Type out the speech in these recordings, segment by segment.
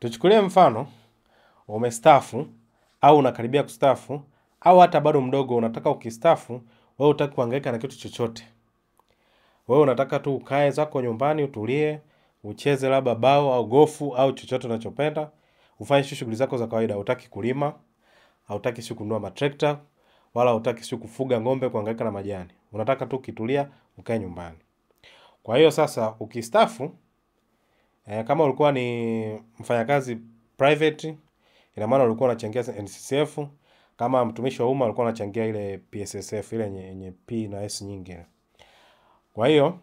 Tuchukulie mfano umestaafu au unakaribia kustaafu au hata bado mdogo unataka ukistaafu, wewe hutaki kuhangaika na kitu chochote. Wewe unataka tu ukae zako nyumbani utulie, ucheze labda bao au gofu au chochote unachopenda, ufanye shughuli zako za kawaida, hutaki kulima, hautaki kununua matrekta, wala hutaki kufuga ng'ombe kuhangaika na majani. Unataka tu kitulia ukae nyumbani. Kwa hiyo sasa ukistaafu, kama ulikuwa ni mfanyakazi private, ina maana ulikuwa unachangia NSSF. Kama mtumishi wa umma ulikuwa unachangia ile PSSF, ile yenye P na S nyingi. Kwa hiyo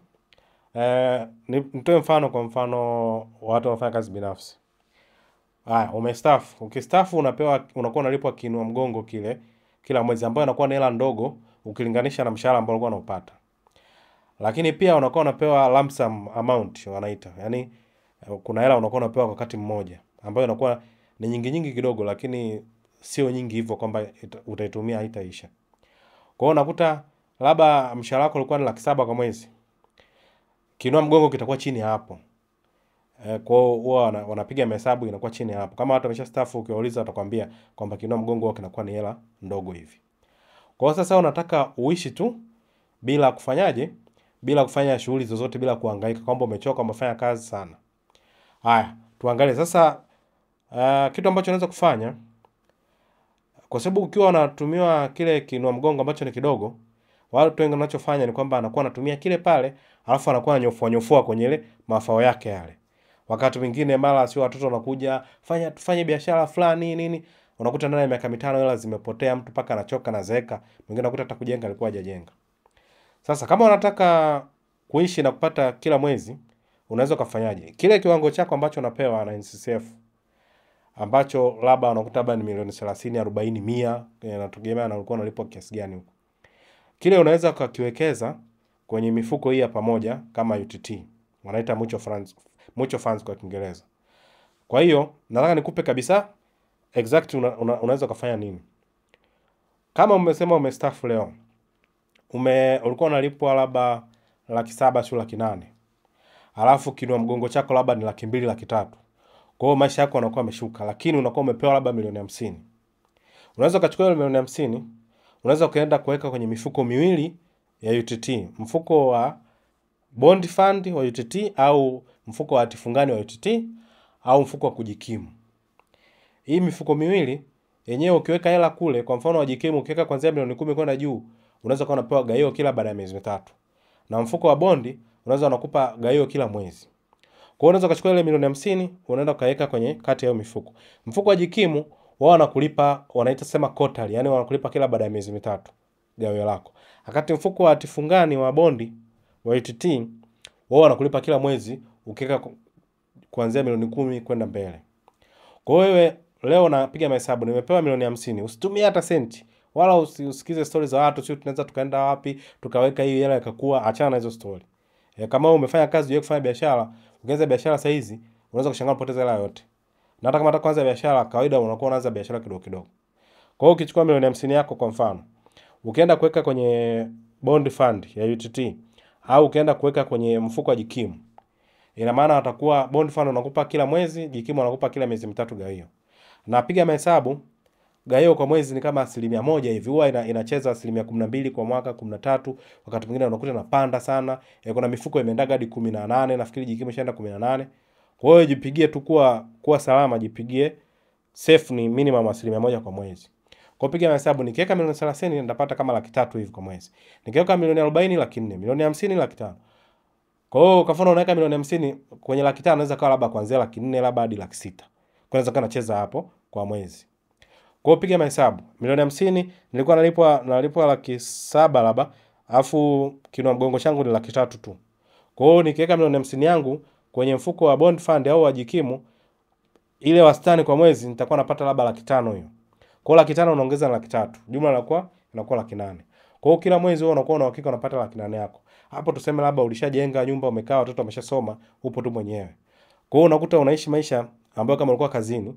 nitoe mfano, kwa mfano watu wanafanya kazi binafsi. Umestaafu. Ukistaafu unakuwa unalipwa kiinua mgongo kila mwezi, ambayo inakuwa ni hela ndogo ukilinganisha na mshahara ambao ulikuwa unapata. Lakini pia unakuwa unapewa lump sum amount wanaita. Yaani kuna hela unakuwa unapewa kwa wakati mmoja, ambayo inakuwa ni nyingi kidogo, lakini sio nyingi hivyo kwamba utaitumia haitaisha. Kwa hiyo unakuta labda mshahara wako ulikuwa ni 700,000 kwa mwezi. Kiinua mgongo kitakuwa chini hapo. Kwa hiyo huwa wanapiga mahesabu inakuwa chini hapo. Kama watu wameshastaafu ukiwauliza watakwambia kwamba kiinua mgongo wao kinakuwa ni hela ndogo hivi. Kwa hiyo sasa unataka uishi tu bila kufanyaje? Bila kufanya shughuli zozote, bila kuhangaika kwamba umechoka umefanya kazi sana. Haya, tuangalie sasa kitu ambacho unaweza kufanya, kwa sababu ukiwa unatumiwa kile kiinua mgongo ambacho ni kidogo, watu wengi wanachofanya ni kwamba anakuwa anatumia kile pale, alafu anakuwa ananyofua kwenye ile mafao yake yale. Wakati mwingine mara sio watoto wanakuja, tufanye biashara fulani nini, unakuta ndani ya miaka 5 hela zimepotea, mtu paka anachoka na zeeka, mwingine unakuta hata kujenga alikuwa hajajenga. Sasa kama unataka kuishi na kupata kila mwezi, unaweza kufanyaje? Kile kiwango chako ambacho unapewa na NSSF, ambacho labda unakuta labda ni milioni 30, 40, 100, inategemea na ulikuwa unalipwa kiasi gani huko. Kile unaweza kukiwekeza kwenye mifuko hii ya pamoja kama UTT. Wanaita mutual funds kwa Kiingereza. Kwa hiyo nataka nikupe kabisa exact unaweza kufanya nini. Kama umesema umestaafu leo, ulikuwa unalipwa labda 700,000 au 800,000. Alafu kiinua mgongo chako labda ni 200,000, 300,000. Kwa hiyo maisha yako yanakuwa yameshuka, lakini unakuwa umepewa labda milioni 50. Unaweza kuchukua ile milioni 50, unaweza kaenda kuweka kwenye mifuko miwili ya UTT, mfuko wa bond fund wa UTT au mfuko wa hatifungani wa UTT au mfuko wa kujikimu. Hii mifuko miwili yenyewe ukiweka hela kule, kwa mfano wa kujikimu ukiweka kuanzia milioni 10 kwenda juu, unaweza kuwa unapewa gaio kila baada ya miezi 3. Na mfuko wa bondi unaweza unakupa gaio kila mwezi. Kwa hiyo unaweza kuchukua ile milioni 50, unaenda kaweka kwenye kati ya mifuko. Mfuko wa jikimu wao wanakulipa, wanaita sema quarterly, yani wanakulipa kila baada ya miezi 3 gaio lako. Wakati mfuko wa hatifungani wa bondi wa UTT wao wanakulipa kila mwezi ukiweka kuanzia milioni 10 kwenda mbele. Kwa hiyo wewe leo napiga mahesabu, nimepewa milioni 50, usitumie hata senti, wala usikize story za watu, sio tunaweza tukaenda wapi tukaweka hii hela ikakua. Achana na hizo story. Kama umefanya kazi wewe kufanya biashara, ukianza biashara saa hizi unaweza kushangaa kupoteza hela yote. Na hata kama unataka kuanza biashara kawaida unakuwa unaanza biashara kidogo kidogo. Kwa hiyo ukichukua milioni 50 yako kwa mfano, ukienda kuweka kwenye bond fund ya UTT au ukienda kuweka kwenye mfuko wa jikimu, ina maana atakuwa bond fund unakupa kila mwezi, jikimu unakupa kila miezi 3 gaio. Na piga mahesabu, gaio kwa mwezi ni kama 1% hivi. Huwa inacheza 12% kwa mwaka, 13, wakati mwingine unakuta inapanda sana. Kuna mifuko imeendaga hadi 18, nafikiri jikimu ishaenda 18. Kwa hiyo jipigie tu kuwa salama, jipigie safe ni minimum 1% kwa mwezi. Kwa piga mahesabu, nikiweka milioni 30 nitapata kama 300,000 hivi kwa mwezi. Nikiweka milioni 40, 400,000, milioni 50, 500,000. Kwa hiyo kwa mfano unaweka milioni 50 kwenye 500,000, inaweza kuwa labda kuanzia 400,000 labda hadi 600,000. Kwa hiyo unaweza kucheza hapo kwa mwezi. Kwa hiyo piga mahesabu, milioni 50 nilikuwa nalipwa 700,000 labda, alafu kiinua mgongo changu ni 300,000 tu. Kwa hiyo nikiweka milioni 50 yangu kwenye mfuko wa bond fund au wa jikimu, ile wastani kwa mwezi nitakuwa napata labda 500,000 hiyo. Kwa hiyo 500,000 unaongeza na 300,000, jumla inakuwa 800,000. Kwa hiyo kila mwezi wewe unakuwa na uhakika unapata 800,000 yako. Hapo tuseme labda ulishajenga nyumba, umekaa, watoto wameshasoma, upo tu mwenyewe. Kwa hiyo unakuta unaishi maisha ambayo kama ulikuwa kazini,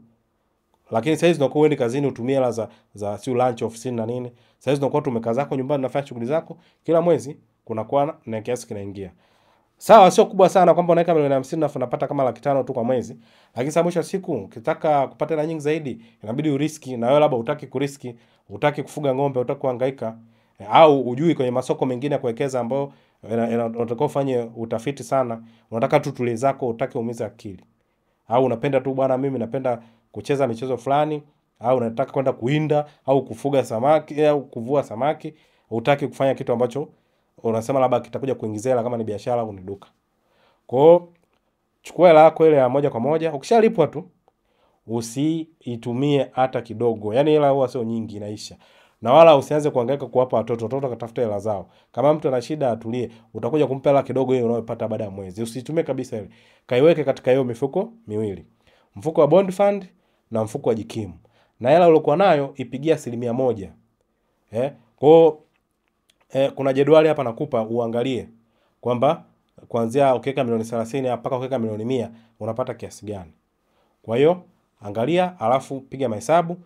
lakini sasa hizi unakuwa uendi kazini utumie hela za sio lunch ofisini na nini. Sasa hizi unakuwa tu umekaa zako nyumbani unafanya shughuli zako, kila mwezi kunakuwa na kiasi kinaingia. Sawa, sio kubwa sana kwamba unaweka milioni 50 na unapata kama 500,000 tu kwa mwezi. Lakini sasa mwisho wa siku ukitaka kupata hela nyingi zaidi, inabidi uriski, na wewe labda hutaki kuriski, hutaki kufuga ng'ombe, hutaki kuhangaika, au ujui kwenye masoko mengine ya kuwekeza ambao unataka ufanye utafiti sana. Unataka tu tulie zako, hutaki uumize akili. Au unapenda tu bwana, mimi napenda kucheza michezo fulani, au unataka kwenda kuinda au kufuga samaki au kuvua samaki, hutaki kufanya kitu ambacho unasema labda kitakuja kuingizia hela kama ni biashara au ni duka. Kwa hiyo chukua hela yako ile ya moja kwa moja, ukishalipwa tu usiitumie hata kidogo. Yaani hela huwa sio nyingi, inaisha. Na wala usianze kuhangaika kuwapa watoto wakatafuta hela zao. Kama mtu ana shida atulie, utakuja kumpa hela kidogo hiyo unayopata baada ya mwezi. Usitumie kabisa ile. Kaiweke katika hiyo mifuko miwili. Mfuko wa bond fund na mfuko wa jikimu. Na hela uliyokuwa nayo ipigia 100%. Kwa hiyo kuna jedwali hapa nakupa uangalie kwamba kuanzia ukiweka milioni 30 mpaka ukiweka milioni 100 unapata kiasi gani. Kwa hiyo angalia, alafu piga mahesabu.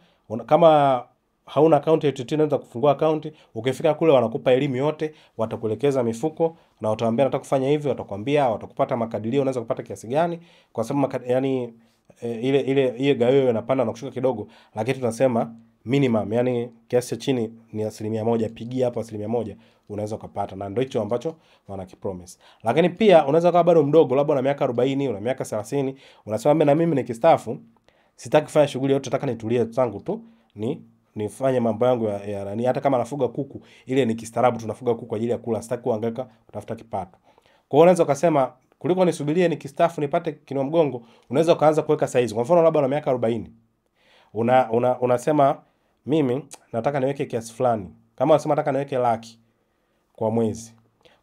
Kama hauna account ya UTT unaweza kufungua account. Ukifika kule wanakupa elimu yote, watakuelekeza mifuko na watakwambia nataka kufanya hivi, watakwambia watakupata makadirio unaweza kupata kiasi gani, kwa sababu yani ile gawio inapanda na kushuka kidogo, lakini tunasema minimum, yani kiasi cha chini ni 100%. Pigia hapo 100% unaweza kupata, na ndio hicho ambacho wanakipromise. Lakini pia unaweza kuwa bado mdogo, labda una miaka 40, una miaka 30, unasema na mimi nikistaafu sitaki kufanya shughuli yote, nataka nitulie zangu tu, nifanye mambo yangu ya nani, hata kama nafuga kuku ile nikistaarabu, tunafuga kuku kwa ajili ya kula, sitaki kuhangaika kutafuta kipato. Kwa hiyo unaweza ukasema kuliko nisubirie nikistaafu nipate kinua mgongo, unaweza ukaanza kuweka size. Kwa mfano labda una miaka 40. Unasema mimi nataka niweke kiasi fulani. Kama unasema nataka niweke 100,000 kwa mwezi.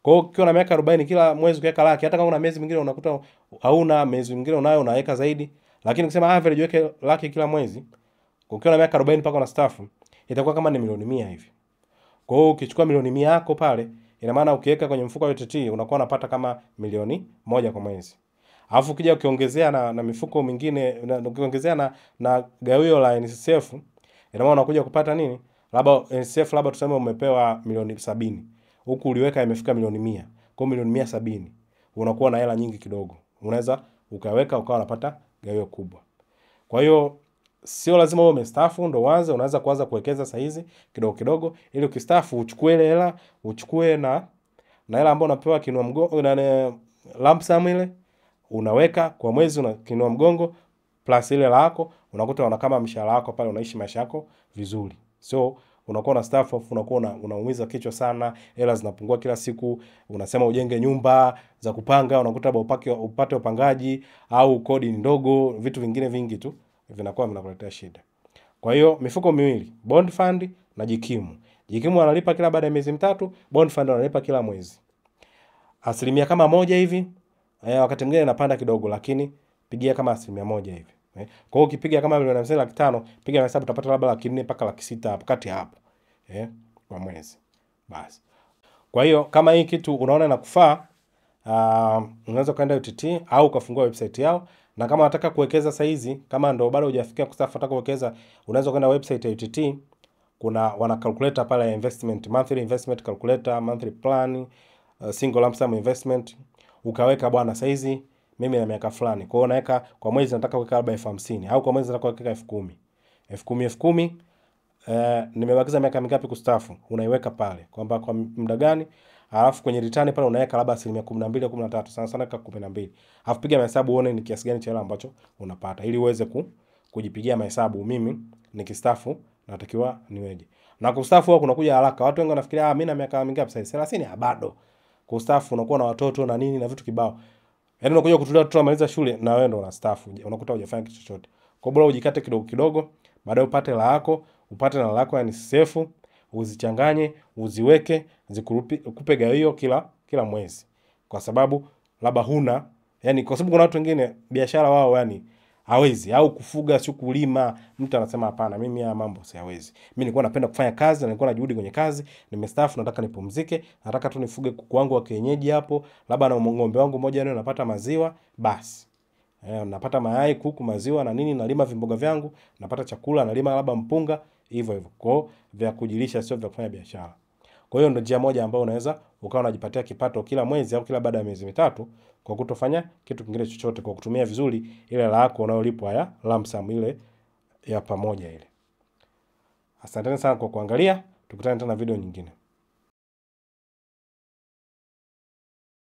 Kwa hiyo ukiwa na miaka 40 kila mwezi ukiweka 100,000, hata kama una miezi mingine unakuta hauna, miezi mingine unayo unaweka zaidi. Lakini ukisema average weke 100,000 kila mwezi, ukiwa na miaka 40 mpaka unastaafu, itakuwa kama ni milioni 100 hivi. Kwa hiyo ukichukua milioni 100 yako pale, ina maana ukiweka kwenye mfuko wa UTT unakuwa unapata kama milioni 1 kwa mwezi. Alafu ukija ukiongezea na mifuko mingine, ukiongezea na gawio la NSSF, ina maana unakuja kupata nini? Labda NSSF labda tuseme umepewa milioni 70. Huku uliweka imefika milioni 100. Kwa milioni 170 unakuwa na hela nyingi kidogo. Unaweza ukaweka ukawa unapata gawio kubwa. Kwa hiyo sio lazima wewe umestaafu ndo uanze, unaweza kuanza kuwekeza saa hizi kidogo kidogo, ili ukistaafu uchukue ile hela, uchukue na hela ambayo unapewa kinua mgongo na lump sum ile unaweka kwa mwezi, una kinua mgongo plus ile lako, unakuta una kama mshahara wako pale, unaishi maisha yako vizuri. So unakuwa na staff off, unakuwa unaumiza kichwa sana, hela zinapungua kila siku, unasema ujenge nyumba za kupanga, unakuta upate upangaji au kodi ndogo, vitu vingine vingi tu vinakuwa vinakuletea shida. Kwa hiyo mifuko miwili, bond fund na jikimu. Jikimu analipa kila baada ya miezi mitatu, bond fund analipa kila mwezi. Asilimia kama 1 hivi, wakati mwingine inapanda kidogo, lakini pigia kama 1% hivi. Kwa hiyo ukipiga kama milioni 500, piga hesabu utapata labda 400,000 mpaka 600,000 hapo kati hapo. Kwa mwezi. Basi. Kwa hiyo kama hii kitu unaona inakufaa, unaweza kaenda UTT au ukafungua website yao, na kama unataka kuwekeza saa hizi, kama ndo bado hujafikia kustaafu unataka kuwekeza, unaweza kwenda website ya UTT, wana calculator pale investment, monthly investment calculator, monthly plan, single lump sum investment. Ukaweka bwana saa hizi mimi na miaka fulani, kwa hiyo naweka kwa mwezi nataka kuweka labda 50,000 au kwa mwezi nataka kuweka 10,000. Nimebakiza miaka mingapi kustaafu, unaiweka pale kwamba kwa muda gani, alafu kwenye return pale unaweka labda 12 13, sana sana ka 12. Alafu piga mahesabu uone ni kiasi gani cha hela ambacho unapata, ili uweze kujipigia mahesabu, mimi nikistaafu natakiwa niweje. Na kustaafu huwa kunakuja haraka. Watu wengi wanafikiria mimi na miaka mingapi sasa, 30 bado. Kustaafu unakuwa na watoto na nini na vitu kibao. Yaani unakuja kutulia watoto wamaliza shule na wewe ndo unastaafu, unakuta hujafanya kitu chochote. Kwa bora ujikate kidogo kidogo, baadaye upate hela yako, upate na lako yani safe, uzichanganye, uziweke, zikupe gawio kila mwezi. Kwa sababu labda huna, yani kwa sababu kuna watu wengine biashara wao yani hawezi, au kufuga sio kulima, mtu anasema hapana, mimi haya mambo siwezi. Mimi nilikuwa napenda kufanya kazi na nilikuwa najuhudi kwenye kazi, nimestaafu nataka nipumzike, nataka tu nifuge kuku wangu wa kienyeji hapo, labda na ng'ombe wangu mmoja leo napata maziwa, basi. Napata mayai, kuku, maziwa na nini, nalima vimboga vyangu, napata chakula, nalima labda mpunga, hivyo hivyo. Kwa vya kujilisha sio vya kufanya biashara. Kwa hiyo ndio njia moja ambayo unaweza ukawa unajipatia kipato kila mwezi au kila baada ya miezi mitatu kwa kutofanya kitu kingine chochote, kwa kutumia vizuri ile hela yako unayolipwa ya lump sum ile ya pamoja ile. Asanteni sana kwa kuangalia, tukutane tena video nyingine.